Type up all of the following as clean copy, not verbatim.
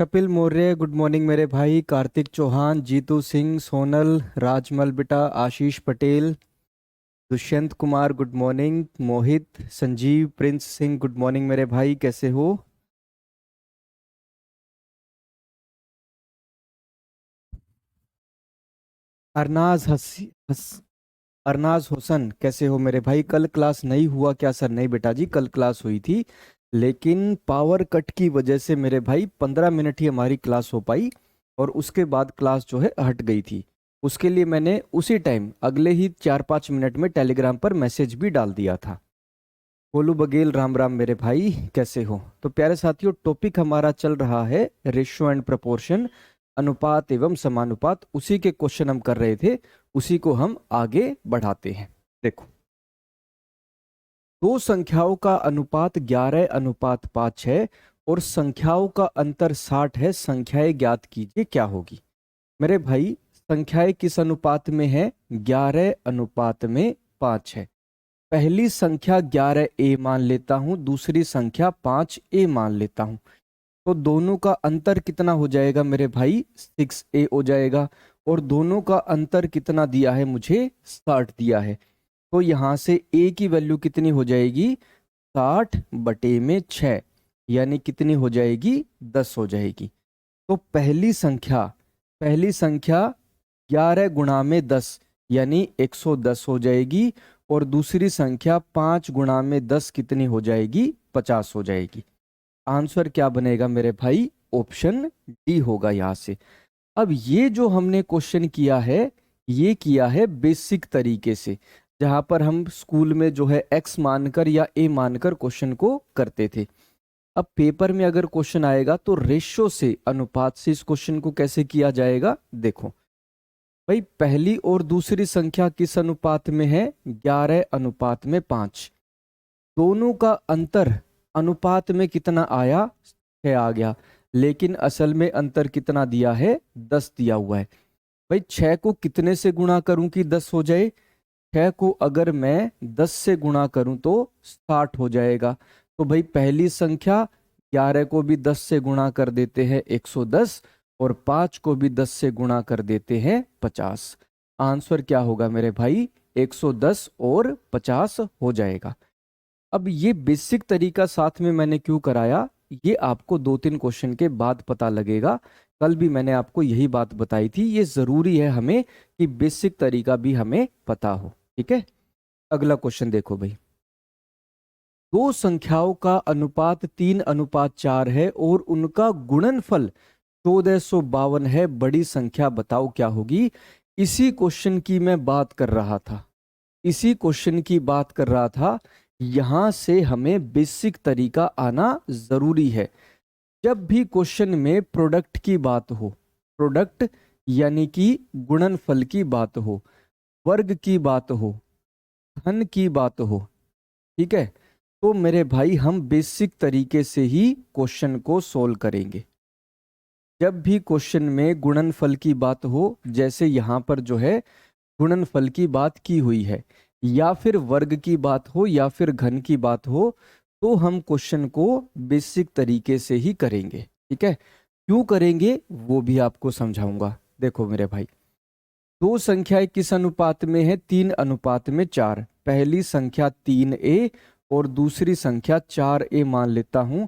Kapil Maurya good morning मेरे भाई। कार्तिक चौहान, जीतू सिंह, सोनल, राजमल बेटा, Ashish Patel, Dushyant Kumar good morning, Mohit, Sanjeev, Prince Singh good morning मेरे भाई, कैसे हो? अरनाज अरनाज हुसन कैसे हो मेरे भाई? कल क्लास नहीं हुआ क्या सर? नहीं बेटा जी, कल क्लास हुई थी, लेकिन पावर कट की वजह से मेरे भाई 15 मिनट ही हमारी क्लास हो पाई और उसके बाद क्लास जो है हट गई थी। उसके लिए मैंने उसी टाइम अगले ही 4-5 मिनट में टेलीग्राम पर मैसेज भी डाल दिया था। गोलू बघेल राम राम मेरे भाई, कैसे हो? तो प्यारे साथियों, टॉपिक हमारा चल रहा है रेशियो एंड प्रोपोर्शन, अनुपात एवं समानुपात। उसी के क्वेश्चन हम कर रहे थे, उसी को हम आगे बढ़ाते हैं। देखो, दो संख्याओं का अनुपात 11:5 है और संख्याओं का अंतर 60 है। संख्याएं ज्ञात कीजिए, क्या होगी? मेरे भाई, संख्याएं किस अनुपात में है? 11:5 है। पहली संख्या 11a मान लेता हूं, दूसरी संख्या 5a मान लेता हूं, तो दोनों का अंतर कितना हो जाएगा मेरे भाई? 6a हो जाएगा। और दोनों का अंतर कितना दिया है मुझे? 60 दिया है। तो यहां से a की वैल्यू कितनी हो जाएगी? 60/6, यानी कितनी हो जाएगी? 10 हो जाएगी। तो पहली संख्या 11 × 10 यानी 110 हो जाएगी, और दूसरी संख्या 5 × 10 कितनी हो जाएगी? 50 हो जाएगी। आंसर क्या बनेगा मेरे भाई? ऑप्शन डी होगा यहां से। अब ये जो हमने क्वेश्चन किया है, ये किया है बेसिक तरीके से, जहां पर हम स्कूल में जो है एक्स मानकर या ए मानकर क्वेश्चन को करते थे। अब पेपर में अगर क्वेश्चन आएगा तो रेशो से, अनुपात से इस क्वेश्चन को कैसे किया जाएगा? देखो भाई, पहली और दूसरी संख्या किस अनुपात में है? 11:5। दोनों का अंतर अनुपात में कितना आया? 6 आ गया, लेकिन असल में अंतर कितना दिया है? 10 दिया हुआ है। भाई 6 को कितने से गुणा करूं कि 10 हो जाए? 6 को अगर मैं 10 से गुणा करूं तो 60 हो जाएगा। तो भाई पहली संख्या 11 को भी 10 से गुणा कर देते हैं 110, और 5 को भी 10 से गुणा कर देते हैं 50। आंसर क्या होगा मेरे भाई? 110 और 50 हो जाएगा। अब ये बेसिक तरीका साथ में मैंने क्यों कराया, ये आपको 2-3 क्वेश्चन के बाद पता लगेगा। कल भी मैंने आपको यही बात बताई थी, ये जरूरी है हमें कि बेसिक तरीका भी हमें पता हो। ठीक है, अगला क्वेश्चन देखो भाई। दो संख्याओं का अनुपात 3:4 है और उनका गुणनफल 1452 है। बड़ी संख्या बताओ क्या होगी? इसी क्वेश्चन की मैं बात कर रहा था, इसी क्वेश्चन की बात कर रहा था। यहां से हमें बेसिक तरीका आना जरूरी है। जब भी क्वेश्चन में प्रोडक्ट की बात हो, प्रोडक्ट यानी कि गुणनफल की बात हो, वर्ग की बात हो, धन की बात हो, ठीक है, तो मेरे भाई हम बेसिक तरीके से ही क्वेश्चन को सोल्व करेंगे। जब भी क्वेश्चन में गुणनफल की बात हो, जैसे यहां पर जो है गुणनफल की बात की हुई है, या फिर वर्ग की बात हो, या फिर घन की बात हो, तो हम क्वेश्चन को बेसिक तरीके से ही करेंगे। ठीक है, क्यों करेंगे वो भी आपको समझाऊंगा। देखो मेरे भाई, दो संख्याएं किस अनुपात में है? 3:4। पहली संख्या 3a और दूसरी संख्या 4a मान लेता हूं।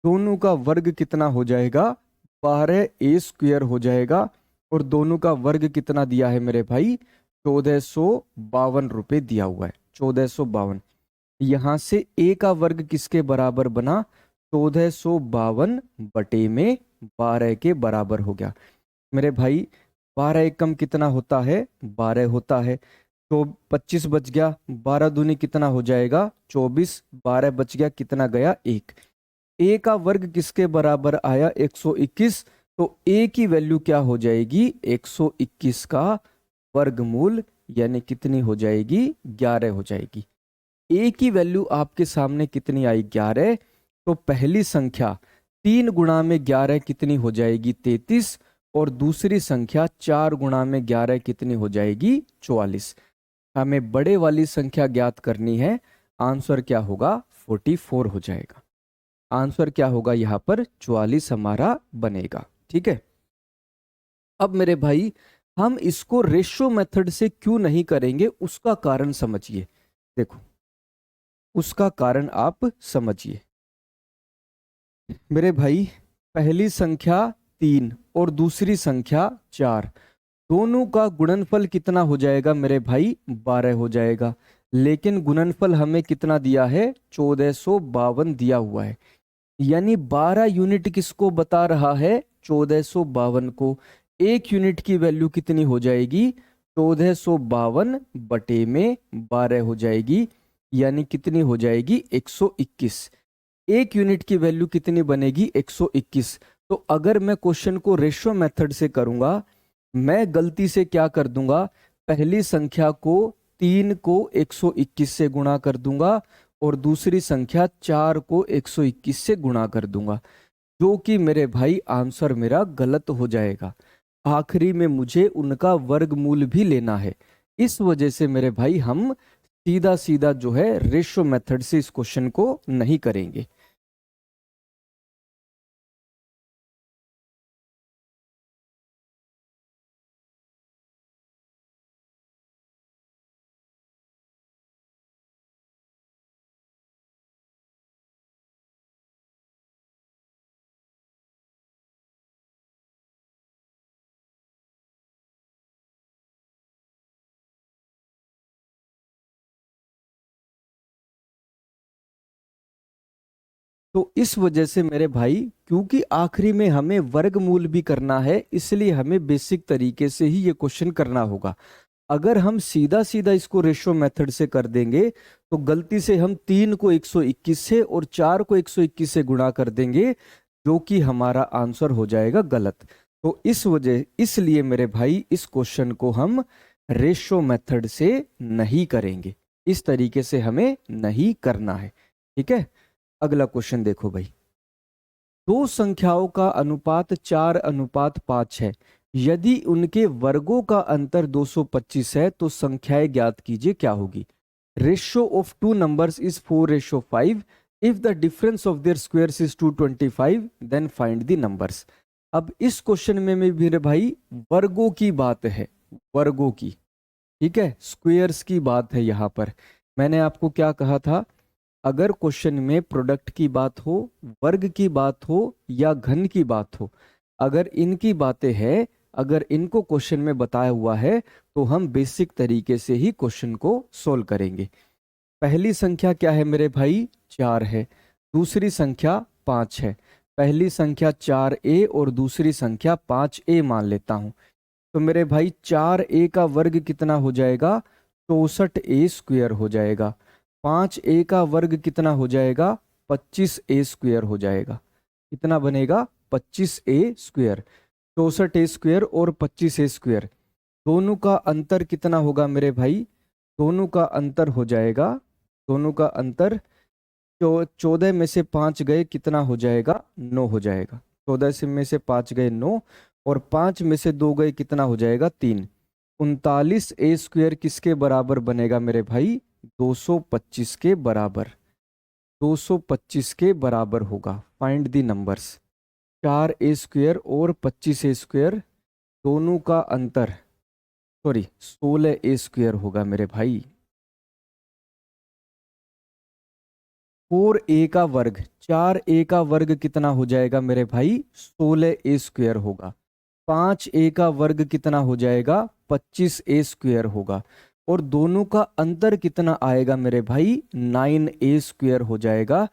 दोनों का वर्ग कितना हो जाएगा? 12a² हो जाएगा। और दोनों का वर्ग कितना दिया है मेरे भाई? 1452 दिया हुआ है, 1452। यहां से a का वर्ग किसके बराबर बना? 1452/12 के बराबर हो गया। मेरे भाई 12 एकम कितना होता है? 12 होता है। तो 25 बच गया, 12 दूनी कितना हो जाएगा? 24। 12 बच गया, कितना गया? 1। a का वर्ग किसके बराबर आया? 121। तो a की वैल्यू क्या हो जाएगी? 121 का वर्गमूल, यानी कितनी हो जाएगी? 11 हो जाएगी। a की वैल्यू आपके सामने कितनी आई? 11। तो पहली संख्या 3 × 11 कितनी हो जाएगी? 33। और दूसरी संख्या 4 × 11 कितनी हो जाएगी? 44। हमें बड़े वाली संख्या ज्ञात करनी है। आंसर क्या होगा? 44 हो जाएगा। आंसर क्या होगा यहाँ पर 44 हमारा बनेगा। ठीक है, अब मेरे भाई हम इसको रेशो मेथड से क्यों नहीं करेंगे उसका कारण समझिए। देखो, उसका कारण आप समझिए मेरे भाई। पहली संख्या 3 और दूसरी संख्या 4, दोनों का गुणनफल कितना हो जाएगा मेरे भाई? 12 हो जाएगा। लेकिन गुणनफल हमें कितना दिया है? 1452 दिया हुआ है। यानी 12 यूनिट किसको बता रहा है? 1452 को। एक यूनिट की वैल्यू कितनी हो जाएगी? 1452 बटे में 12 हो जाएगी, यानी कितनी हो जाएगी? 121। एक यूनिट की वैल्यू कितनी बनेगी? 121। तो अगर मैं क्वेश्चन को रेशो मेथड से करूंगा, मैं गलती से क्या कर दूंगा? पहली संख्या को 3 को 121 से गुणा कर दूंगा और दूसरी संख्या 4 को 121 से गुणा कर दूंगा, जो कि मेरे भाई आंसर मेरा गलत हो जाएगा। आखिरी में मुझे उनका वर्गमूल भी लेना है। इस वजह से मेरे भाई हम सीधा सीधा जो है रेशो मेथड से इस क्वेश्चन को नहीं करेंगे। तो इस वजह से मेरे भाई, क्योंकि आखिरी में हमें वर्गमूल भी करना है, इसलिए हमें बेसिक तरीके से ही ये क्वेश्चन करना होगा। अगर हम सीधा सीधा इसको रेशो मेथड से कर देंगे तो गलती से हम 3 को 121 से और 4 को 121 से गुणा कर देंगे, जो कि हमारा आंसर हो जाएगा गलत। तो इस वजह इसलिए मेरे भाई इस क्वेश्चन को हम रेशो मेथड से नहीं करेंगे। इस तरीके से हमें नहीं करना है। ठीक है, अगला क्वेश्चन देखो भाई। दो संख्याओं का अनुपात 4:5 है। यदि उनके वर्गों का अंतर 225 है तो संख्याएं ज्ञात कीजिए, क्या होगी? Ratio of two numbers is 4:5। If the difference of their squares is 225 then find the numbers. अब इस क्वेश्चन में मेरे भाई वर्गों की बात है, वर्गों की। ठीक है, स्क्वायर्स की बात है यहाँ पर। मैंने आपको क्या कहा था? अगर क्वेश्चन में प्रोडक्ट की बात हो, वर्ग की बात हो या घन की बात हो, अगर इनकी बातें हैं, अगर इनको क्वेश्चन में बताया हुआ है, तो हम बेसिक तरीके से ही क्वेश्चन को सोल्व करेंगे। पहली संख्या क्या है मेरे भाई? 4 है। दूसरी संख्या 5 है। पहली संख्या 4a और दूसरी संख्या 5a मान लेता हूं। तो मेरे भाई 4a का वर्ग कितना हो जाएगा? 64a² हो जाएगा। 5a का वर्ग कितना हो जाएगा? 25a² हो जाएगा। कितना बनेगा? 25a²। 64a² और 25a², दोनों का अंतर कितना होगा मेरे भाई? दोनों का अंतर हो जाएगा, दोनों का अंतर 14 में से 5 गए, कितना हो जाएगा? 9 हो जाएगा। 14 से में से 5 गए 9, और 5 में से 2 गए, कितना हो जाएगा? 3। 39a² किसके बराबर बनेगा मेरे भाई? 225 के बराबर। 225 के बराबर होगा। Find the numbers. 4a² और 25a², दोनों का अंतर, सॉरी 16a² होगा मेरे भाई। 4a का वर्ग, 4a का वर्ग कितना हो जाएगा मेरे भाई? 16a² होगा। 5a का वर्ग कितना हो जाएगा? 25a² होगा। और दोनों का अंतर कितना आएगा मेरे भाई? 9a² हो जाएगा,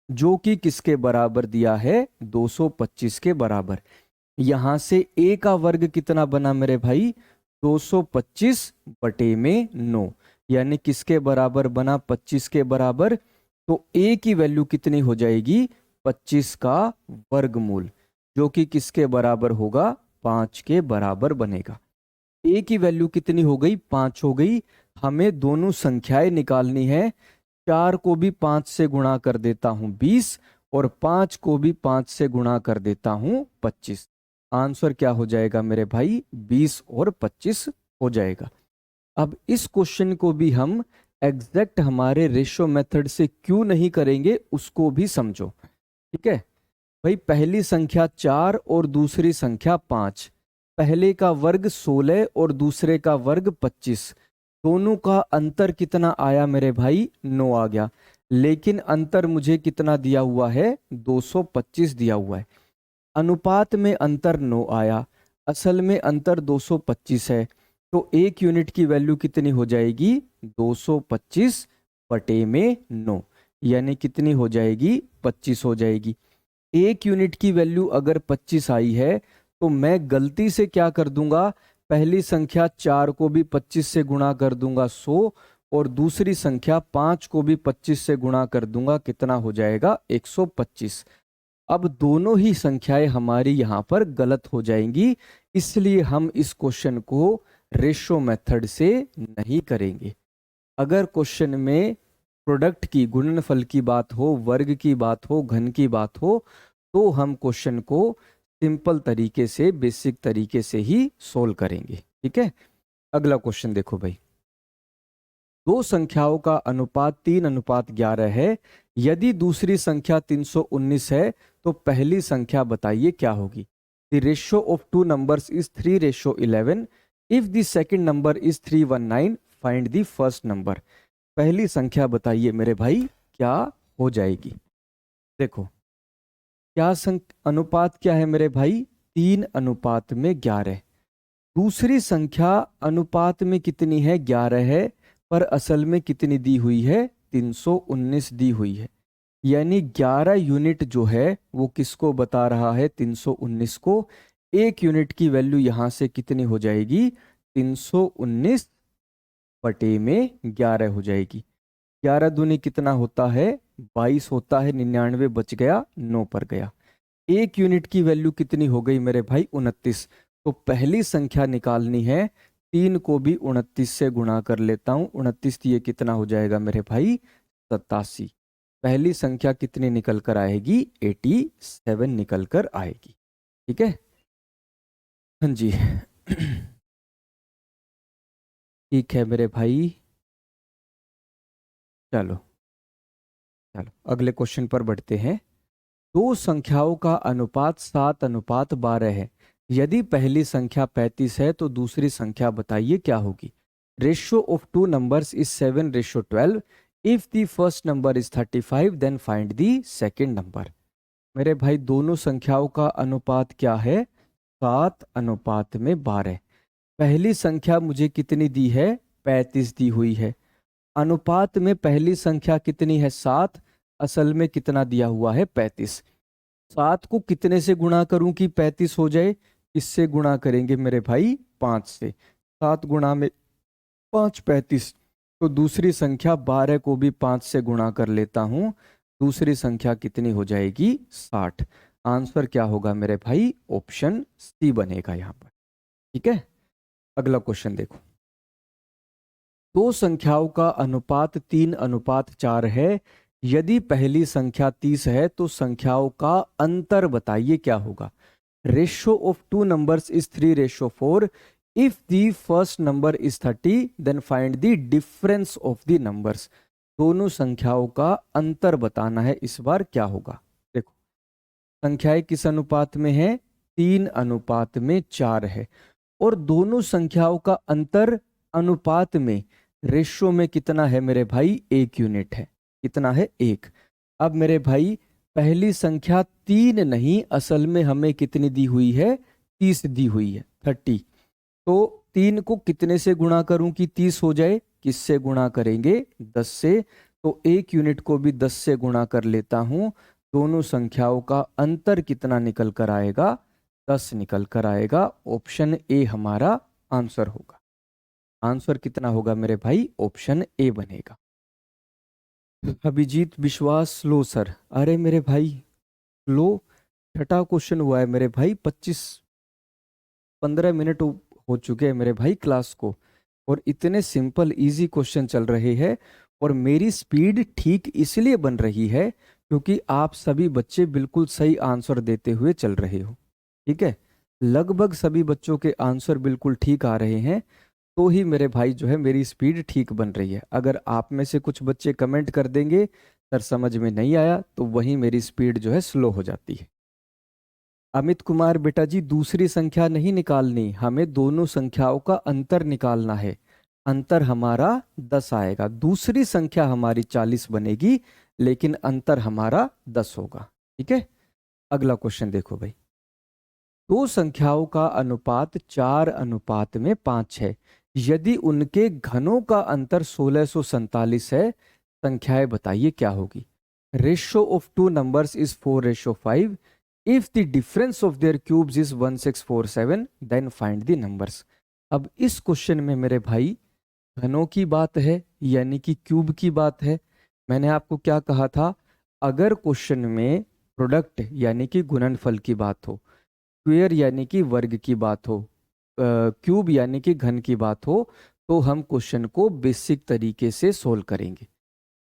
जो कि किसके बराबर दिया है? 225 के बराबर। यहां से a का वर्ग कितना बना मेरे भाई? 225 बटे में 9, यानी किसके बराबर बना? 25 के बराबर। तो a की वैल्यू कितनी हो जाएगी? 25 का वर्गमूल, जो कि किसके बराबर होगा? 5 के बराबर बनेगा। a की वैल्यू कितनी हो गई? 5 हो गई। हमें दोनों संख्याएं निकालनी है। 4 को भी 5 से गुणा कर देता हूं 20, और 5 को भी 5 से गुणा कर देता हूं 25। आंसर क्या हो जाएगा मेरे भाई? 20 और 25 हो जाएगा। अब इस क्वेश्चन को भी हम एग्जैक्ट हमारे रेशो मेथड से क्यों नहीं करेंगे, उसको भी समझो। ठीक है भाई, पहली संख्या 4 और दूसरी संख्या 5, पहले का वर्ग 16 और दूसरे का वर्ग 25, दोनों का अंतर कितना आया मेरे भाई? 9 आ गया। लेकिन अंतर मुझे कितना दिया हुआ है? 225 दिया हुआ है। अनुपात में अंतर 9 आया, असल में अंतर 225 है, तो एक यूनिट की वैल्यू कितनी हो जाएगी? 225 बटे में 9, यानी कितनी हो जाएगी? 25 हो जाएगी। एक यूनिट की वैल्यू अगर 25 आई है तो मैं गलती से क्या कर दूंगा? पहली संख्या 4 को भी 25 से गुणा कर दूंगा 100, और दूसरी संख्या 5 को भी 25 से गुणा कर दूंगा, कितना हो जाएगा? 125। अब दोनों ही संख्याएं हमारी यहां पर गलत हो जाएंगी, इसलिए हम इस क्वेश्चन को रेशो मेथड से नहीं करेंगे। अगर क्वेश्चन में प्रोडक्ट की, गुणनफल की बात हो, वर्ग की बात हो, घन की बात हो, तो हम क्वेश्चन को सिंपल तरीके से, बेसिक तरीके से ही सोल्व करेंगे। ठीक है, अगला क्वेश्चन देखो भाई। दो संख्याओं का अनुपात 3:11 है, यदि दूसरी संख्या 319 है तो पहली संख्या बताइए क्या होगी? The ratio of two numbers is 3:11। If the second number is 319, find the first number. पहली संख्या बताइए मेरे भाई क्या हो जाएगी? देखो क्या अनुपात क्या है मेरे भाई? 3:11। दूसरी संख्या अनुपात में कितनी है? 11 है, पर असल में कितनी दी हुई है? 319 दी हुई है। यानी 11 यूनिट जो है वो किसको बता रहा है? 319 को। एक यूनिट की वैल्यू यहां से कितनी हो जाएगी? 319 बटे में 11 हो जाएगी। 11 दूनी कितना होता है? 22 होता है। 99 बच गया, 9 पर गया। एक यूनिट की वैल्यू कितनी हो गई मेरे भाई? 29। तो पहली संख्या निकालनी है, 3 को भी 29 से गुणा कर लेता हूं। 29 ये कितना हो जाएगा मेरे भाई? 87। पहली संख्या कितनी निकल कर आएगी? 87 निकल कर आएगी। ठीक है, हाँ जी। ठीक है मेरे भाई, चलो चलो अगले क्वेश्चन पर बढ़ते हैं। दो संख्याओं का अनुपात 7:12 है, यदि पहली संख्या 35 है तो दूसरी संख्या बताइए क्या होगी? Ratio of two numbers is 7:12। If the first number is 35 then find the second number. मेरे भाई दोनों संख्याओं का अनुपात क्या है? 7:12। पहली संख्या मुझे कितनी दी है? 35 दी हुई है। अनुपात में पहली संख्या कितनी है? 7। असल में कितना दिया हुआ है? 35। 7 को कितने से गुणा करूं कि 35 हो जाए? इससे गुणा करेंगे मेरे भाई? 5 से। 7 गुणा में 5 35। तो दूसरी संख्या 12 को भी 5 से गुणा कर लेता हूं। दूसरी संख्या कितनी हो जाएगी? 60। आंसर क्या होगा मेरे भाई? ऑप्शन सी बनेगा यहां पर। ठीक है, अगला क्वेश्चन देखो। दो संख्याओं का अनुपात 3:4 है, यदि पहली संख्या 30 है तो संख्याओं का अंतर बताइए क्या होगा? Ratio of two numbers is 3:4। If the first number is 30 then find the difference of the numbers. दोनों संख्याओं का अंतर बताना है, इस बार क्या होगा? देखो संख्याएं किस अनुपात में है? 3:4 है, और दोनों संख्याओं का अंतर अनुपात में, रेशियो में कितना है मेरे भाई? 1 यूनिट है। कितना है? 1। अब मेरे भाई पहली संख्या 3 नहीं, असल में हमें कितनी दी हुई है? 30 दी हुई है, 30। तो 3 को कितने से गुणा करूं कि 30 हो जाए? किससे गुणा करेंगे? 10 से। तो 1 यूनिट को भी 10 से गुणा कर लेता हूं। दोनों संख्याओं का अंतर कितना निकल कर आएगा? 10 निकल कर आएगा। ऑप्शन ए हमारा आंसर होगा। आंसर कितना होगा मेरे भाई? ऑप्शन ए बनेगा। अभिजीत विश्वास स्लो सर। अरे मेरे भाई स्लो, छठा क्वेश्चन हुआ है मेरे भाई। 15 मिनट हो चुके हैं मेरे भाई क्लास को, और इतने सिंपल इजी क्वेश्चन चल रहे हैं। और मेरी स्पीड ठीक इसलिए बन रही है क्योंकि आप सभी बच्चे बिल्कुल सही आंसर देते हुए चल रहे हो। ठीक है, लगभग सभी बच्चों के आंसर बिल्कुल ठीक आ रहे हैं, तो ही मेरे भाई जो है मेरी स्पीड ठीक बन रही है। अगर आप में से कुछ बच्चे कमेंट कर देंगे सर समझ में नहीं आया तो वहीं मेरी स्पीड जो है स्लो हो जाती है। अमित कुमार बेटा जी, दूसरी संख्या नहीं निकालनी, हमें दोनों संख्याओं का अंतर निकालना है। अंतर हमारा 10 आएगा, दूसरी संख्या हमारी 40 बनेगी लेकिन अंतर हमारा 10 होगा। ठीक है, अगला क्वेश्चन देखो भाई। दो संख्याओं का अनुपात 4:5 है। यदि उनके घनों का अंतर 1647 है, संख्याएं बताइए क्या होगी। Ratio of two numbers is 4:5। If the difference of their cubes is 1647 then find the numbers. अब इस क्वेश्चन में मेरे भाई घनों की बात है यानी कि क्यूब की बात है। मैंने आपको क्या कहा था, अगर क्वेश्चन में प्रोडक्ट यानी कि गुणनफल की बात हो, स्क्वेयर यानी कि वर्ग की बात हो, क्यूब यानी कि घन की बात हो, तो हम क्वेश्चन को बेसिक तरीके से सोल्व करेंगे।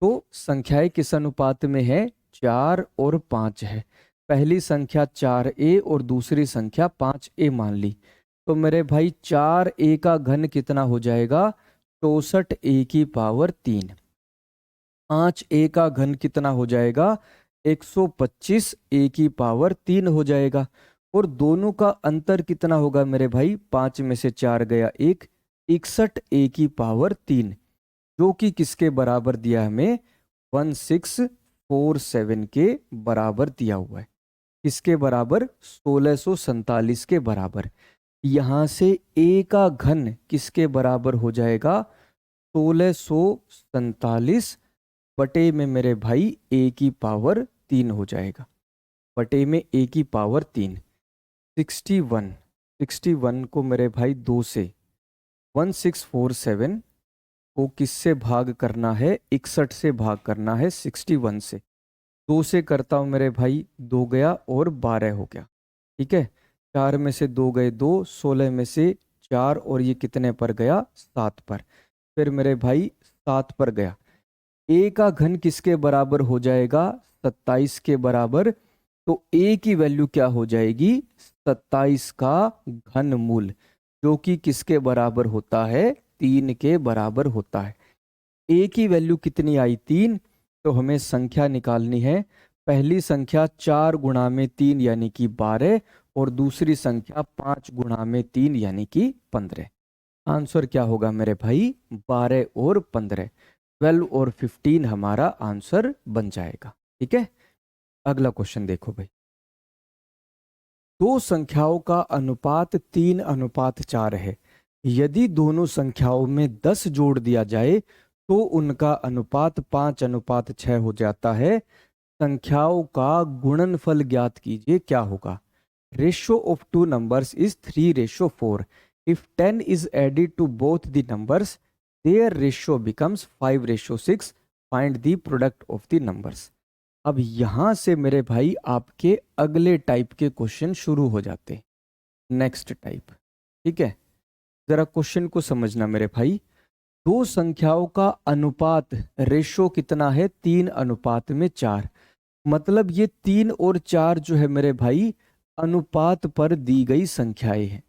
तो संख्याएं किस अनुपात में है, 4 और 5 है। पहली संख्या 4a और दूसरी संख्या 5a मान ली, तो मेरे भाई 4a का घन कितना हो जाएगा, 64a की पावर 3। 5a का घन कितना हो जाएगा, 125a की पावर 3 हो जाएगा। और दोनों का अंतर कितना होगा मेरे भाई, 5 में से 4 गया 1, 61a की पावर 3, जो कि किसके बराबर दिया हमें, 1647 के बराबर दिया हुआ है। किसके बराबर, 1647 के बराबर। यहां से a का घन किसके बराबर हो जाएगा, 1647 बटे में मेरे भाई a की पावर 3 हो जाएगा, बटे में a की पावर 3। 61 को मेरे भाई 2 से, 1647 को किससे भाग करना है, 61 से भाग करना है 61 से। 2 से करता हूँ मेरे भाई, 2 गया और 12 हो गया। ठीक है, 4 में से 2 गए 2, 16 में से 4 और ये कितने पर गया, 7 पर। फिर मेरे भाई 7 पर गया। a का घन किसके बराबर हो जाएगा, 27 के बराबर। तो a की वैल्यू क्या हो जाएगी, 27 का घन मूल, जो कि किसके बराबर होता है, 3 के बराबर होता है। a की वैल्यू कितनी आई, 3। तो हमें संख्या निकालनी है। पहली संख्या 4 गुणा में 3 यानी कि 12 और दूसरी संख्या 5 गुणा में 3 यानी कि 15। आंसर क्या होगा मेरे भाई, 12 और 15, 12 और 15 हमारा आंसर बन जाएगा। ठीक है, अगला क्वेश्चन देखो भाई। दो संख्याओं का अनुपात 3:4 है। यदि दोनों संख्याओं में 10 जोड़ दिया जाए तो उनका अनुपात 5:6 हो जाता है। संख्याओं का गुणनफल ज्ञात कीजिए, क्या होगा। Ratio of two numbers is 3:4। If 10 is added to both the numbers their ratio becomes 5:6। Find the product of the numbers. अब यहां से मेरे भाई आपके अगले टाइप के क्वेश्चन शुरू हो जाते हैं, नेक्स्ट टाइप। ठीक है, जरा क्वेश्चन को समझना मेरे भाई। दो संख्याओं का अनुपात रेशो कितना है, 3:4। मतलब ये 3 और 4 जो है मेरे भाई अनुपात पर दी गई संख्याएं हैं।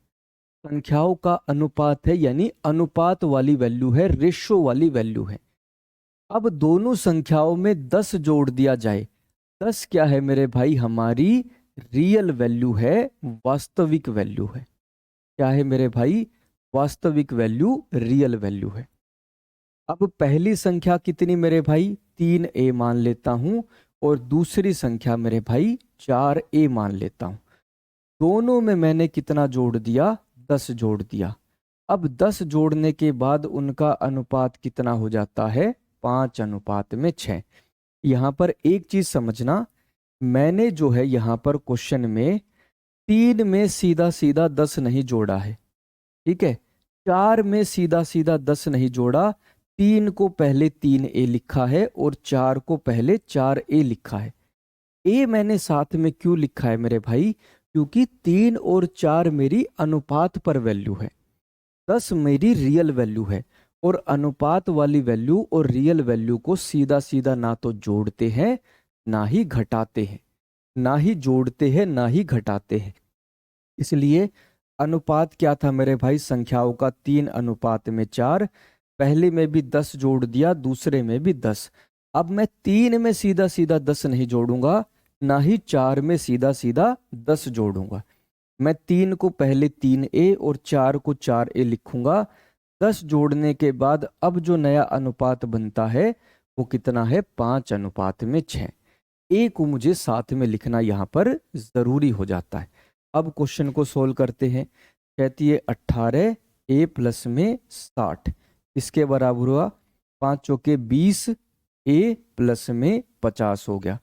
संख्याओं का अनुपात है यानी अनुपात वाली वैल्यू है, रेशो वाली वैल्यू है। अब दोनों संख्याओं में 10 जोड़ दिया जाए। 10 क्या है मेरे भाई, हमारी रियल वैल्यू है, वास्तविक वैल्यू है। क्या है मेरे भाई, वास्तविक वैल्यू, रियल वैल्यू है। अब पहली संख्या कितनी मेरे भाई, 3a मान लेता हूं और दूसरी संख्या मेरे भाई 4a मान लेता हूं। दोनों में मैंने कितना जोड़ दिया, 10 जोड़ दिया। अब 10 जोड़ने के बाद उनका अनुपात कितना हो जाता है, 5:6। यहां पर एक चीज समझना, मैंने जो है यहां पर क्वेश्चन में 3 में सीधा सीधा 10 नहीं जोड़ा है। ठीक है, 4 में सीधा सीधा 10 नहीं जोड़ा, 3 को पहले 3a लिखा है और 4 को पहले 4a लिखा है। a मैंने साथ में क्यों लिखा है मेरे भाई, क्योंकि 3 और 4 मेरी अनुपात पर वैल्यू है, 10 मेरी रियल वैल्यू है। और अनुपात वाली वैल्यू और रियल वैल्यू को सीधा सीधा ना तो जोड़ते हैं ना ही घटाते हैं, ना ही जोड़ते हैं ना ही घटाते हैं। इसलिए अनुपात क्या था मेरे भाई, संख्याओं का 3:4। पहले में भी 10 जोड़ दिया, दूसरे में भी 10। अब मैं 3 में सीधा सीधा 10 नहीं जोड़ूंगा, ना ही 4 में सीधा सीधा 10 जोड़ूंगा। मैं 3 को पहले 3a और 4 को 4a लिखूंगा। 10 जोड़ने के बाद अब जो नया अनुपात बनता है वो कितना है, 5:6। ए को मुझे साथ में लिखना यहाँ पर जरूरी हो जाता है। अब क्वेश्चन को सोल्व करते हैं। कहती है 18 a प्लस में 60 इसके बराबर हुआ 5 चौके 20 a प्लस में 50 हो गया।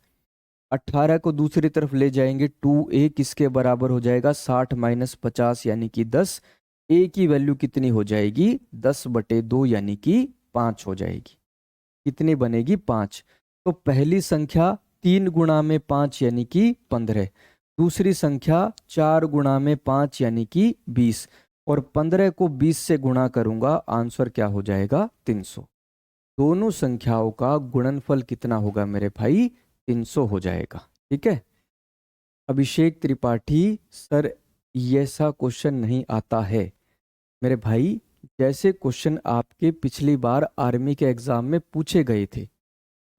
18 को दूसरी तरफ ले जाएंगे 2a किसके बराबर हो जाएगा, 60 माइनस 50 यानी कि 10। a की वैल्यू कितनी हो जाएगी, 10/2 यानी कि 5 हो जाएगी। कितनी बनेगी, 5। तो पहली संख्या 3 गुणा में 5 यानी कि 15, दूसरी संख्या 4 गुणा में 5 यानी कि 20, और 15 को 20 से गुणा करूंगा, आंसर क्या हो जाएगा, 300। दोनों संख्याओं का गुणनफल कितना होगा मेरे भाई, 300 हो जाएगा। ठीक है। अभिषेक त्रिपाठी सर ऐसा क्वेश्चन नहीं आता है। मेरे भाई जैसे क्वेश्चन आपके पिछली बार आर्मी के एग्जाम में पूछे गए थे,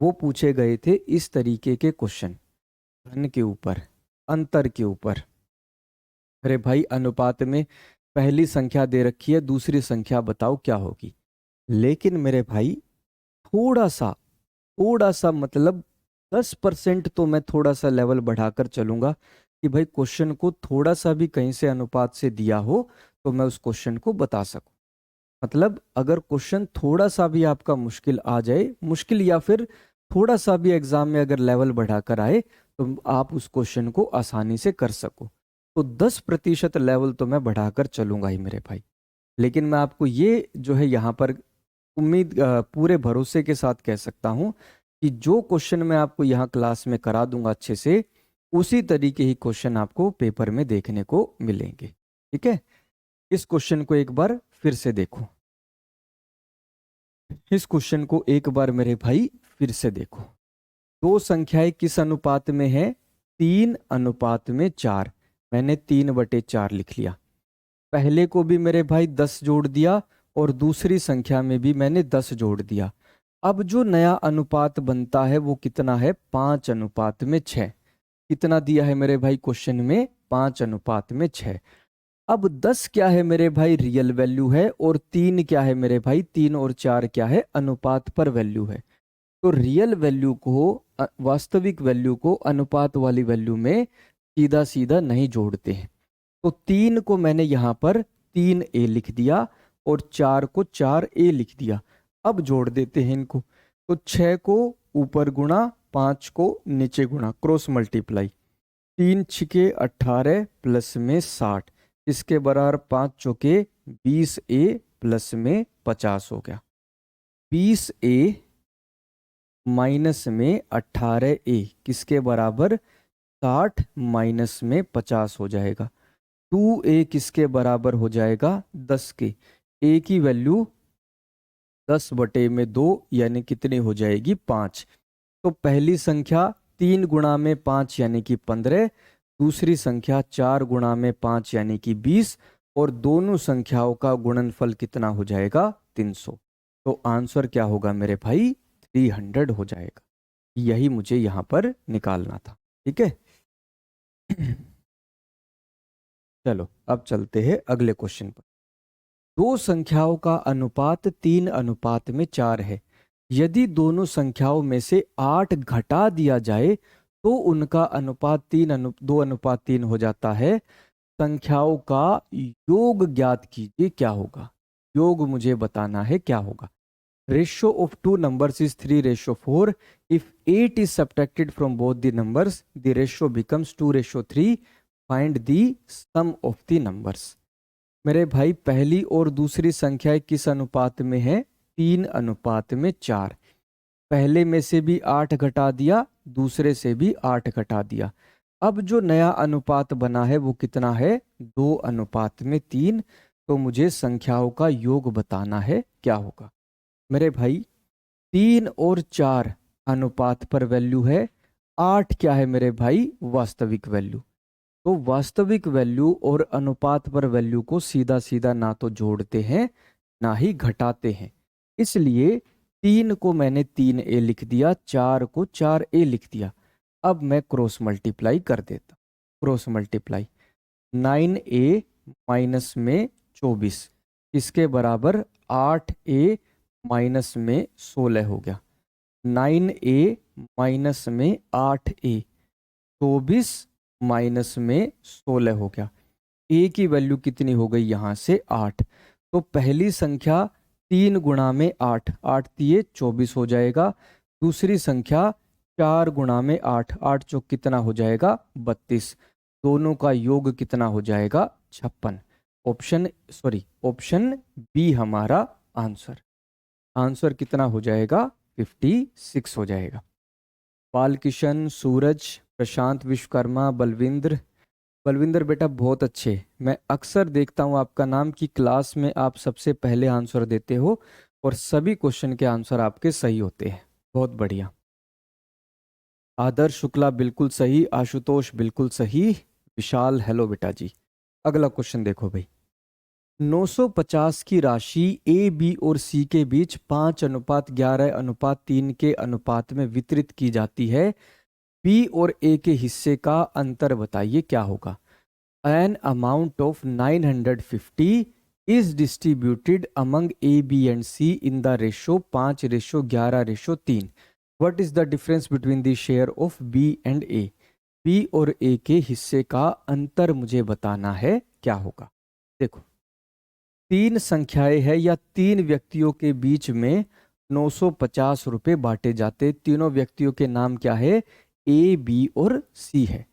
वो पूछे गए थे इस तरीके के क्वेश्चन, घन के ऊपर, अंतर के ऊपर। अरे भाई अनुपात में पहली संख्या दे रखी है, दूसरी संख्या बताओ क्या होगी। लेकिन मेरे भाई थोड़ा सा मतलब 10% तो मैं थोड़ा सा लेवल बढ़ाकर चलूंगा कि भाई क्वेश्चन को थोड़ा सा भी कहीं से अनुपात से दिया हो तो मैं उस क्वेश्चन को बता सकूं। मतलब अगर क्वेश्चन थोड़ा सा भी आपका मुश्किल आ जाए, मुश्किल या फिर थोड़ा सा भी एग्जाम में अगर लेवल बढ़ाकर आए तो आप उस क्वेश्चन को आसानी से कर सको। तो 10% लेवल तो मैं बढ़ाकर चलूंगा ही मेरे भाई। लेकिन मैं आपको ये जो है यहाँ पर उम्मीद पूरे भरोसे के साथ कह सकता हूँ कि जो क्वेश्चन मैं आपको यहाँ क्लास में करा दूंगा अच्छे से, उसी तरीके ही क्वेश्चन आपको पेपर में देखने को मिलेंगे। ठीक है। इस क्वेश्चन को एक बार फिर से देखो, इस क्वेश्चन को एक बार मेरे भाई फिर से देखो। दो संख्याएं किस अनुपात में है, 3:4। मैंने 3/4 लिख लिया। पहले को भी मेरे भाई 10 जोड़ दिया और दूसरी संख्या में भी मैंने 10 जोड़ दिया। अब जो नया अनुपात बनता है वो कितना है, 5:6। कितना दिया है मेरे भाई क्वेश्चन में, 5:6। अब 10 क्या है मेरे भाई, रियल वैल्यू है, और 3 क्या है मेरे भाई, 3 और 4 क्या है, अनुपात पर वैल्यू है। तो रियल वैल्यू को वास्तविक वैल्यू को अनुपात वाली वैल्यू में सीधा सीधा नहीं जोड़ते हैं। तो 3 को मैंने यहाँ पर 3a लिख दिया और 4 को 4a लिख दिया। अब जोड़ देते हैं इनको। तो 6 को ऊपर गुणा, 5 को नीचे गुणा, क्रॉस मल्टीप्लाई। 3 छिके 18 प्लस में 60 इसके बराबर 5 चौके 20a प्लस में 50 हो गया। 20a माइनस में 18a किसके बराबर, 60 माइनस में 50 हो जाएगा। 2a किसके बराबर हो जाएगा, 10 के। a की वैल्यू 10/2 यानी कितनी हो जाएगी, 5। तो पहली संख्या 3 गुणा में 5 यानी कि 15, दूसरी संख्या 4 गुणा में 5 यानी कि 20, और दोनों संख्याओं का गुणनफल कितना हो जाएगा, 300। तो आंसर क्या होगा मेरे भाई, 300 हो जाएगा। यही मुझे यहाँ पर निकालना था। ठीक है। चलो अब चलते हैं अगले क्वेश्चन पर। दो संख्याओं का अनुपात 3:4 है। यदि दोनों संख्याओं में से 8 घटा दिया जाए तो उनका अनुपात 2:3 हो जाता है। संख्याओं का योग ज्ञात कीजिए, क्या होगा। योग मुझे बताना है क्या होगा। Ratio of two numbers is 3:4। If 8 is subtracted from both the numbers, the ratio becomes 2:3. Find the sum of the numbers. मेरे भाई पहली और दूसरी संख्या किस अनुपात में है, 3:4। पहले में से भी 8 घटा दिया, दूसरे से भी 8 घटा दिया। अब जो नया अनुपात बना है वो कितना है, 2:3। तो मुझे संख्याओं का योग बताना है क्या होगा। मेरे भाई 3 और 4 अनुपात पर वैल्यू है, 8 क्या है मेरे भाई, वास्तविक वैल्यू। तो वास्तविक वैल्यू और अनुपात पर वैल्यू को सीधा सीधा ना तो जोड़ते हैं ना ही घटाते हैं। इसलिए 3 को मैंने 3a लिख दिया, 4 को 4a लिख दिया। अब मैं क्रॉस मल्टीप्लाई कर देता, क्रॉस मल्टीप्लाई। 9a माइनस में 24 इसके बराबर 8a माइनस में 16 हो गया। 9a माइनस में 8a 24 माइनस में 16 हो गया। a की वैल्यू कितनी हो गई यहाँ से 8। तो पहली संख्या 3 गुणा में 8, 8 तिये 24 हो जाएगा। दूसरी संख्या 4 गुणा में 8, 8 चौक कितना हो जाएगा 32। दोनों का योग कितना हो जाएगा 56। ऑप्शन बी हमारा आंसर। आंसर कितना हो जाएगा 56 हो जाएगा। बालकिशन, सूरज, प्रशांत, विश्वकर्मा, बलविंदर बेटा बहुत अच्छे। मैं अक्सर देखता हूँ आपका नाम कि क्लास में आप सबसे पहले आंसर देते हो और सभी क्वेश्चन के आंसर आपके सही होते हैं। बहुत बढ़िया। आदर्श शुक्ला बिल्कुल सही, आशुतोष बिल्कुल सही, विशाल हेलो बेटा जी। अगला क्वेश्चन देखो भाई। 950 की राशि ए, बी और सी के बीच 5:11:3 के अनुपात में वितरित की जाती है। बी और ए के हिस्से का अंतर बताइए क्या होगा। An amount of 950 is distributed among A, B and C in the ratio 5:11:3. What is the difference between the share of B and A? B और A के हिस्से का अंतर मुझे बताना है क्या होगा। देखो 3 संख्याएं हैं या 3 व्यक्तियों के बीच में 950 रुपए बांटे जाते। तीनों व्यक्तियों के नाम क्या है, ए, बी और सी है।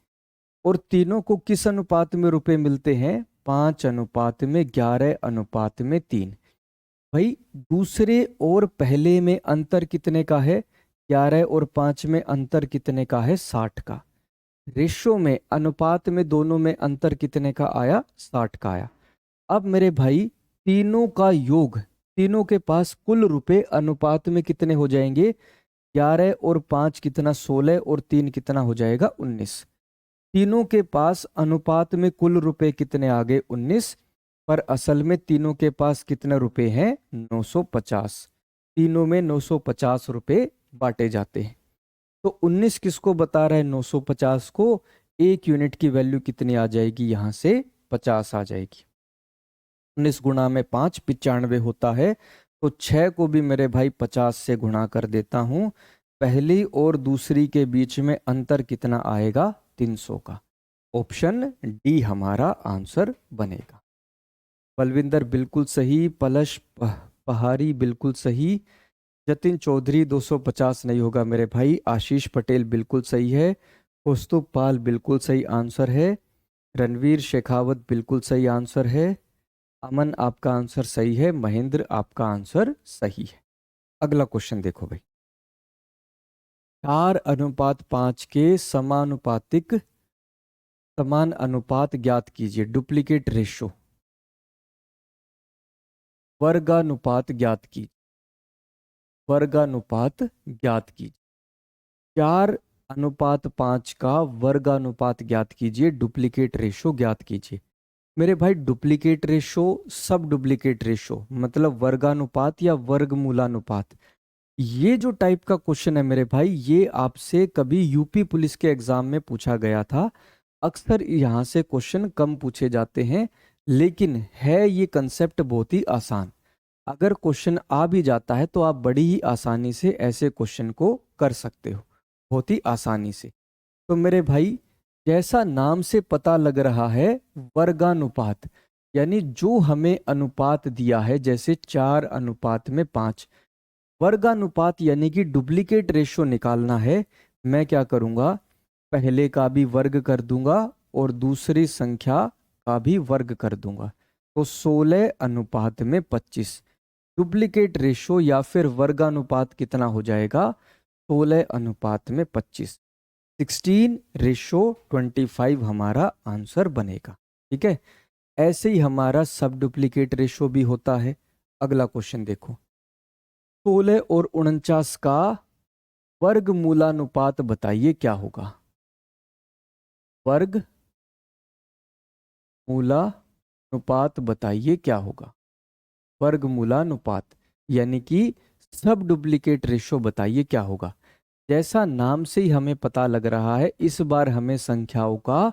और तीनों को किस अनुपात में रुपए मिलते हैं, 5:11:3। भाई दूसरे और पहले में अंतर कितने का है, 11 और 5 में अंतर कितने का है, 60 का। रेशो में अनुपात में दोनों में अंतर कितने का आया, 60 का आया। अब मेरे भाई तीनों का योग, तीनों के पास कुल रुपए अनुपात में कितने हो जाएंगे, 11 और 5 कितना 16 और 3 कितना हो जाएगा 19। तीनों के पास अनुपात में कुल रुपए कितने आ गए 19, पर असल में तीनों के पास कितने रुपए हैं 950। तीनों में 950 रुपए बांटे जाते हैं। तो 19 किसको बता रहा है, 950 को। एक यूनिट की वैल्यू कितनी आ जाएगी, यहां से 50 आ जाएगी। 19 गुणा में 5 95 होता है। तो 6 को भी मेरे भाई 50 से गुणा कर देता हूं। पहली और दूसरी के बीच में अंतर कितना आएगा, 300 का। ऑप्शन डी हमारा आंसर बनेगा। बलविंदर बिल्कुल सही, पहाड़ी बिल्कुल सही, जतिन चौधरी 250 नहीं होगा मेरे भाई, आशीष पटेल बिल्कुल सही है, कौस्तुभ पाल बिल्कुल सही आंसर है, रणवीर शेखावत बिल्कुल सही आंसर है, अमन आपका आंसर सही है, महेंद्र आपका आंसर सही है। अगला क्वेश्चन देखो भाई। 4:5 के समान अनुपात ज्ञात कीजिए। डुप्लीकेट रेशो, वर्गानुपात ज्ञात कीजिए, वर्गानुपात ज्ञात कीजिए। 4:5 का वर्गानुपात ज्ञात कीजिए, डुप्लीकेट रेशो ज्ञात कीजिए। मेरे भाई डुप्लीकेट रेशो, सब डुप्लीकेट रेशो मतलब वर्गानुपात या वर्गमूलानुपात, ये जो टाइप का क्वेश्चन है मेरे भाई, ये आपसे कभी यूपी पुलिस के एग्जाम में पूछा गया था। अक्सर यहाँ से क्वेश्चन कम पूछे जाते हैं, लेकिन है ये कंसेप्ट बहुत ही आसान। अगर क्वेश्चन आ भी जाता है तो आप बड़ी ही आसानी से ऐसे क्वेश्चन को कर सकते हो, बहुत ही आसानी से। तो मेरे भाई जैसा नाम से पता लग रहा है, वर्गानुपात यानी जो हमें अनुपात दिया है, जैसे 4:5, वर्गानुपात यानी कि डुप्लीकेट रेशो निकालना है। मैं क्या करूंगा, पहले का भी वर्ग कर दूंगा और दूसरी संख्या का भी वर्ग कर दूंगा। तो 16:25 डुप्लीकेट रेशो या फिर वर्गानुपात कितना हो जाएगा, 16:25, 16:25 हमारा आंसर बनेगा। ठीक है, ऐसे ही हमारा सब डुप्लीकेट रेशो भी होता है। अगला क्वेश्चन देखो। 16 और 49 का वर्गमूलानुपात बताइए क्या होगा। वर्गमूलानुपात बताइए क्या होगा। वर्गमूलानुपात यानी कि सब डुप्लीकेट रेशो बताइए क्या होगा। जैसा नाम से ही हमें पता लग रहा है, इस बार हमें संख्याओं का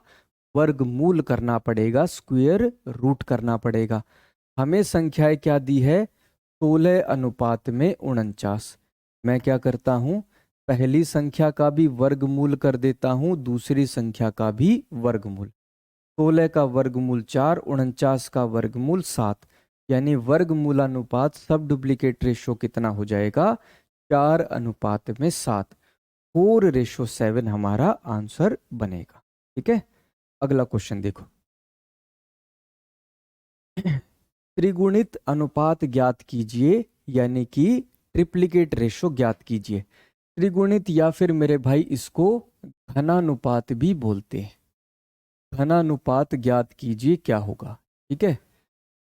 वर्गमूल करना पड़ेगा, स्क्वायर रूट करना पड़ेगा। हमें संख्याएं क्या दी है, 16 अनुपात में 49। मैं क्या करता हूं, पहली संख्या का भी वर्गमूल कर देता हूं, दूसरी संख्या का भी वर्गमूल। 16 का वर्गमूल 4, 49 का वर्गमूल 7, यानी वर्गमूलानुपात सब डुप्लीकेट रेशो कितना हो जाएगा, 4 अनुपात में 7, 4:7 हमारा आंसर बनेगा। ठीक है, अगला क्वेश्चन देखो। त्रिगुणित अनुपात ज्ञात कीजिए, यानी कि ट्रिप्लिकेट रेशो ज्ञात कीजिए। त्रिगुणित या फिर मेरे भाई इसको घनानुपात भी बोलते हैं। घनानुपात ज्ञात कीजिए क्या होगा। ठीक है,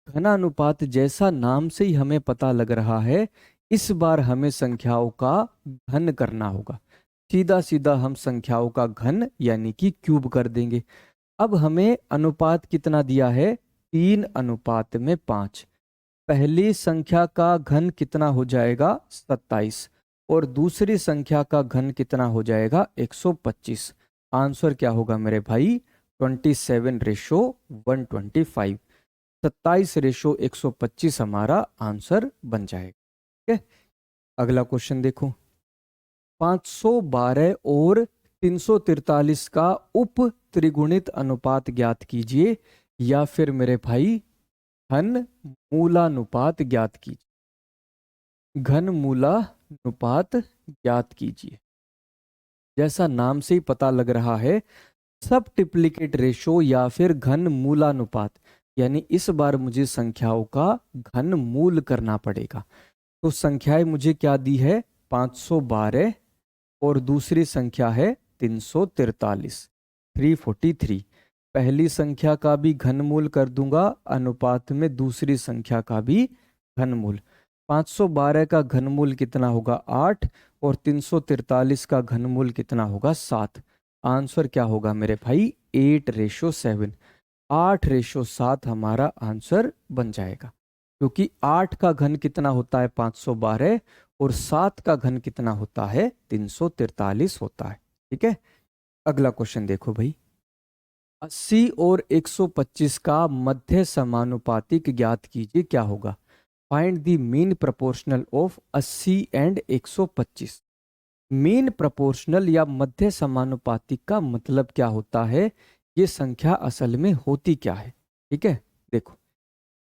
घनानुपात जैसा नाम से ही हमें पता लग रहा है, इस बार हमें संख्याओं का घन करना होगा। सीधा सीधा हम संख्याओं का घन यानी कि क्यूब कर देंगे। अब हमें अनुपात कितना दिया है, 3 अनुपात में 5। पहली संख्या का घन कितना हो जाएगा, 27, और दूसरी संख्या का घन कितना हो जाएगा, 125। आंसर क्या होगा मेरे भाई, 27:125। 27:125 हमारा आंसर बन जाएगा। ठीक है, अगला क्वेश्चन देखो। 512 और 343 का उप त्रिगुणित अनुपात ज्ञात कीजिए, या फिर मेरे भाई घन मूलानुपात ज्ञात कीजिए। घन मूलानुपात ज्ञात कीजिए। जैसा नाम से ही पता लग रहा है, सब ट्रिप्लिकेट रेशो या फिर घन मूलानुपात, यानी इस बार मुझे संख्याओं का घन मूल करना पड़ेगा। तो संख्याएं मुझे क्या दी है, 512 और दूसरी संख्या है 343, 343। पहली संख्या का भी घनमूल कर दूंगा अनुपात में दूसरी संख्या का भी घनमूल। 512 का घनमूल कितना होगा, 8, और 343 का घनमूल कितना होगा, 7। आंसर क्या होगा मेरे भाई, 8:7। 8:7 हमारा आंसर बन जाएगा, क्योंकि 8 का घन कितना होता है, 512, और 7 का घन कितना होता है, 343 होता है। ठीक है, अगला क्वेश्चन देखो भाई। 80 और 125 का मध्य समानुपातिक ज्ञात कीजिए क्या होगा। Find the mean proportional of 80 and 125। Mean proportional या मध्य समानुपातिक का मतलब क्या होता है, ये संख्या असल में होती क्या है। ठीक है, देखो,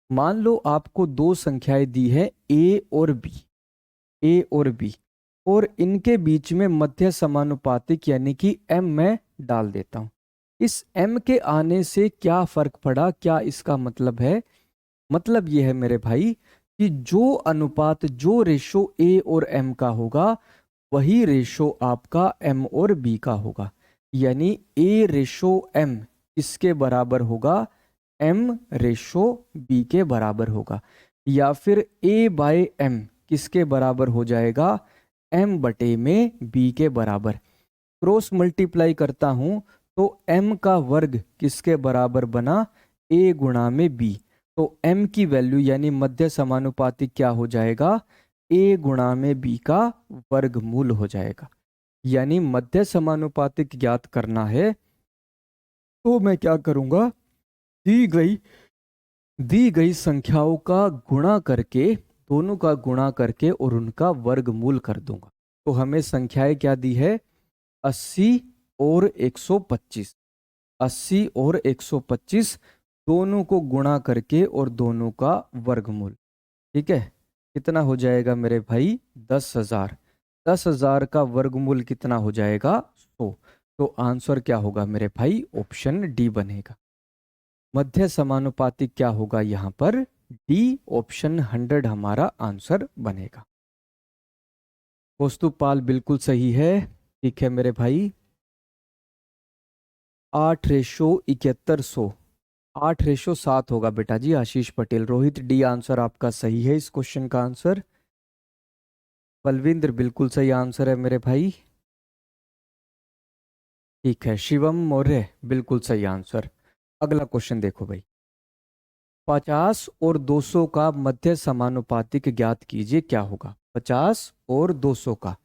मान लो आपको दो संख्याएं दी है ए और बी, ए और बी, और इनके बीच में मध्य समानुपातिक यानी कि एम मैं डाल देता हूं। इस एम के आने से क्या फर्क पड़ा, क्या इसका मतलब है, मतलब यह है मेरे भाई कि जो अनुपात, जो रेशो ए और एम का होगा, वही रेशो आपका एम और बी का होगा। यानी ए रेशो एम किसके बराबर होगा, एम रेशो बी के बराबर होगा, या फिर ए बाय एम किसके बराबर हो जाएगा, एम बटे में बी के बराबर। क्रॉस मल्टीप्लाई करता हूं तो m का वर्ग किसके बराबर बना, a गुणा में b। तो m की वैल्यू यानी मध्य समानुपातिक क्या हो जाएगा, a गुणा में b का वर्गमूल हो जाएगा। यानी मध्य समानुपातिक ज्ञात करना है, तो मैं क्या करूंगा, दी गई संख्याओं का गुणा करके, दोनों का गुणा करके और उनका वर्गमूल कर दूंगा। तो हमें संख्याएं क्या दी है, 80 और 125। 80 और 125 दोनों को गुणा करके और दोनों का वर्गमूल। ठीक है, कितना हो जाएगा मेरे भाई, 10,000। 10,000 का वर्गमूल कितना हो जाएगा, 100। तो आंसर क्या होगा मेरे भाई, ऑप्शन डी बनेगा। मध्य समानुपातिक क्या होगा यहां पर, डी, ऑप्शन 100 हमारा आंसर बनेगा। कौस्तुभपाल बिल्कुल सही है। ठीक है मेरे भाई, 8:7100, 8:7 होगा बेटा जी, आशीष पटेल। रोहित, डी आंसर आपका सही है इस क्वेश्चन का आंसर। बलविंद्र बिल्कुल सही आंसर है मेरे भाई। ठीक है, शिवम मौर्य बिल्कुल सही आंसर। अगला क्वेश्चन देखो भाई। 50 और 200 का मध्य समानुपातिक ज्ञात कीजिए क्या होगा। 50 और 200 का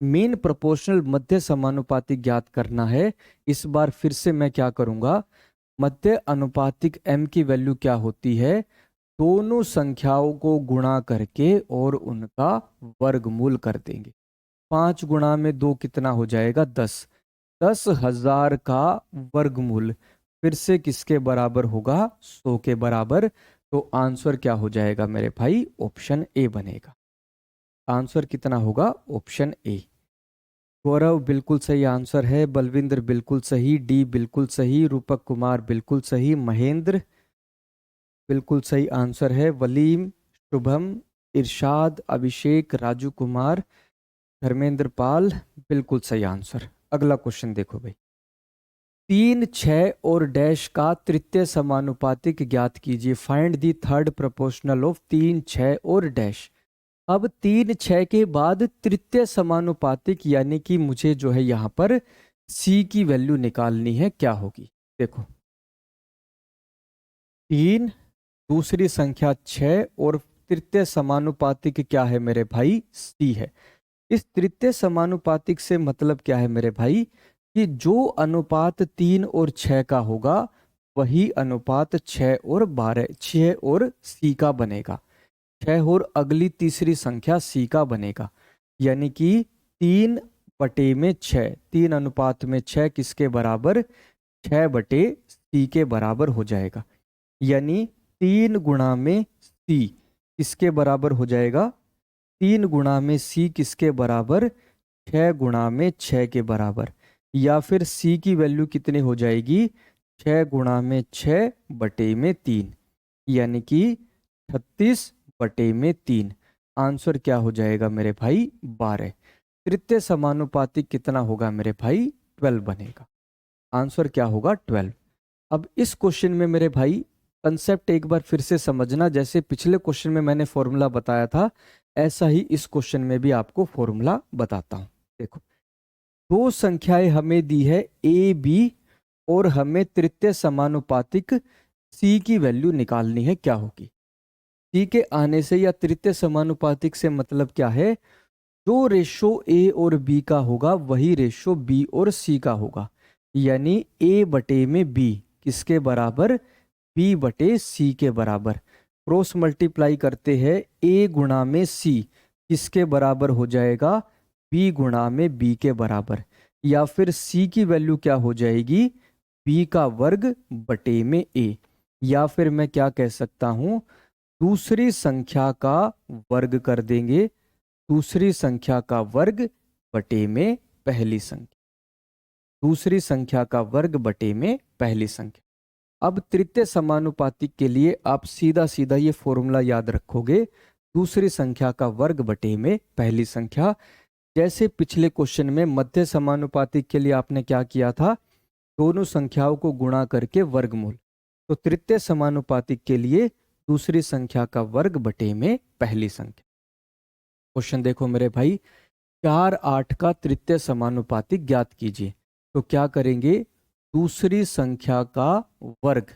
मीन प्रोपोर्शनल मध्य समानुपातिक ज्ञात करना है। इस बार फिर से मैं क्या करूंगा, मध्य अनुपातिक m की वैल्यू क्या होती है, दोनों संख्याओं को गुणा करके और उनका वर्गमूल कर देंगे। 5 गुणा में 2 कितना हो जाएगा, 10। 10,000 का वर्गमूल फिर से किसके बराबर होगा, 100 के बराबर। तो आंसर क्या हो जाएगा मेरे भाई, ऑप्शन ए बनेगा। आंसर कितना होगा, ऑप्शन ए। गौरव बिल्कुल सही आंसर है, बलविंदर बिल्कुल सही, डी बिल्कुल सही, रूपक कुमार बिल्कुल सही, महेंद्र बिल्कुल सही आंसर है, वलीम, शुभम, इरशाद, अभिषेक, राजू कुमार, धर्मेंद्र पाल बिल्कुल सही आंसर। अगला क्वेश्चन देखो भाई, 3, 6 और डैश का तृतीय समानुपातिक ज्ञात कीजिए। Find the third proportional of 3, 6 और डैश। अब 3, 6 के बाद तृतीय समानुपातिक यानी कि मुझे जो है यहां पर c की वैल्यू निकालनी है, क्या होगी देखो। 3, दूसरी संख्या 6 और तृतीय समानुपातिक क्या है मेरे भाई, c है। इस तृतीय समानुपातिक से मतलब क्या है मेरे भाई, कि जो अनुपात 3 और 6 का होगा वही अनुपात 6 और 12, 6 और c का बनेगा। 6 और अगली तीसरी संख्या c का बनेगा, यानी कि 3/6, 3 अनुपात में 6 किसके बराबर, 6/c के बराबर हो जाएगा। यानी 3 गुणा में c किसके बराबर हो जाएगा, 3 गुणा में c किसके बराबर, 6 गुणा में 6 के बराबर। या फिर c की वैल्यू कितनी हो जाएगी, 6 गुणा में 6/3, यानी कि 36/3। आंसर क्या हो जाएगा मेरे भाई, 12। तृतीय समानुपातिक कितना होगा मेरे भाई, 12 बनेगा। आंसर क्या होगा, 12। अब इस क्वेश्चन में मेरे भाई कंसेप्ट एक बार फिर से समझना, जैसे पिछले क्वेश्चन में मैंने फॉर्मूला बताया था ऐसा ही इस क्वेश्चन में भी आपको फॉर्मूला बताता हूं। देखो, दो संख्याएं हमें दी है ए बी और हमें तृतीय समानुपातिक सी की वैल्यू निकालनी है, क्या होगी। सी के आने से या तृतीय समानुपातिक से मतलब क्या है, जो रेशो ए और बी का होगा वही रेशो बी और सी का होगा। यानी ए बटे में बी किसके बराबर, बी बटे सी के बराबर। क्रॉस मल्टीप्लाई करते हैं, ए गुणा में सी किसके बराबर हो जाएगा, बी गुणा में बी के बराबर। या फिर सी की वैल्यू क्या हो जाएगी, बी का वर्ग बटे में ए। या फिर मैं क्या कह सकता हूं, दूसरी संख्या का वर्ग कर देंगे, दूसरी संख्या का वर्ग बटे में पहली संख्या, दूसरी संख्या का वर्ग बटे में पहली संख्या। अब तृतीय समानुपातिक के लिए आप सीधा सीधा ये फॉर्मूला याद रखोगे, दूसरी संख्या का वर्ग बटे में पहली संख्या। जैसे पिछले क्वेश्चन में मध्य समानुपातिक के लिए आपने क्या किया था, दोनों संख्याओं को गुणा करके वर्गमूल। तो तृतीय समानुपातिक के लिए दूसरी संख्या का वर्ग बटे में पहली संख्या। क्वेश्चन देखो मेरे भाई, 4, 8 का तृतीय समानुपातिक ज्ञात कीजिए। तो क्या करेंगे, दूसरी संख्या का वर्ग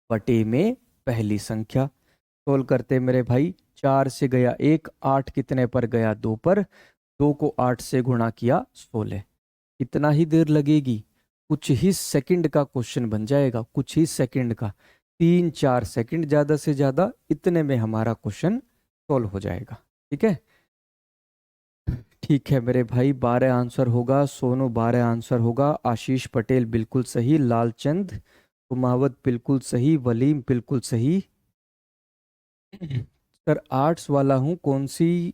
बटे में पहली संख्या। सोल्व करते मेरे भाई, 4 से गया 1, 8 कितने पर गया, 2 पर, 2 को 8 से गुणा किया 16। इतना ही देर लगेगी, कुछ ही सेकंड का क्वेश्चन बन जाएगा, कुछ ही सेकंड का, 3-4 सेकंड ज़्यादा से ज़्यादा, इतने में हमारा क्वेश्चन सोल्व हो जाएगा। ठीक है, ठीक है मेरे भाई, 12 आंसर होगा, सोनू 12 आंसर होगा, आशीष पटेल बिल्कुल सही, लालचंद कुमावत बिल्कुल सही, वलीम बिल्कुल सही। सर आर्ट्स वाला हूँ, कौन सी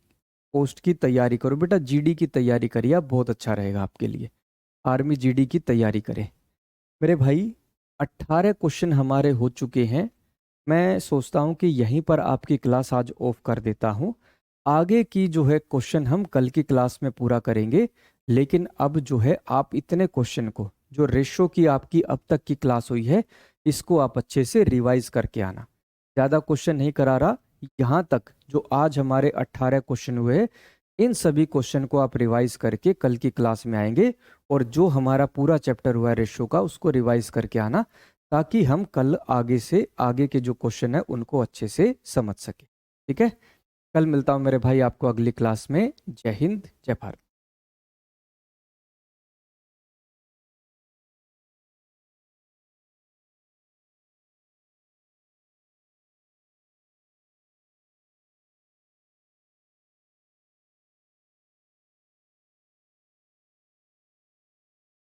पोस्ट की तैयारी करो, बेटा जीडी की तैयारी करिए आप, बहुत अच्छा रहेगा आपके लिए, आर्मी जीडी की तैयारी करें। मेरे भाई 18 क्वेश्चन हमारे हो चुके हैं। मैं सोचता हूँ कि यहीं पर आपकी क्लास आज ऑफ कर देता हूँ। आगे की जो है क्वेश्चन हम कल की क्लास में पूरा करेंगे। लेकिन अब जो है आप इतने क्वेश्चन को, जो रेशो की आपकी अब तक की क्लास हुई है, इसको आप अच्छे से रिवाइज करके आना। ज़्यादा क्वेश्चन नहीं करा रहा, यहाँ तक जो आज हमारे 18 क्वेश्चन हुए, इन सभी क्वेश्चन को आप रिवाइज करके कल की क्लास में आएंगे। और जो हमारा पूरा चैप्टर हुआ है रेशो का, उसको रिवाइज करके आना, ताकि हम कल आगे से आगे के जो क्वेश्चन है उनको अच्छे से समझ सके। ठीक है। कल मिलता हूँ मेरे भाई आपको अगली क्लास में। जय हिंद, जय भारत।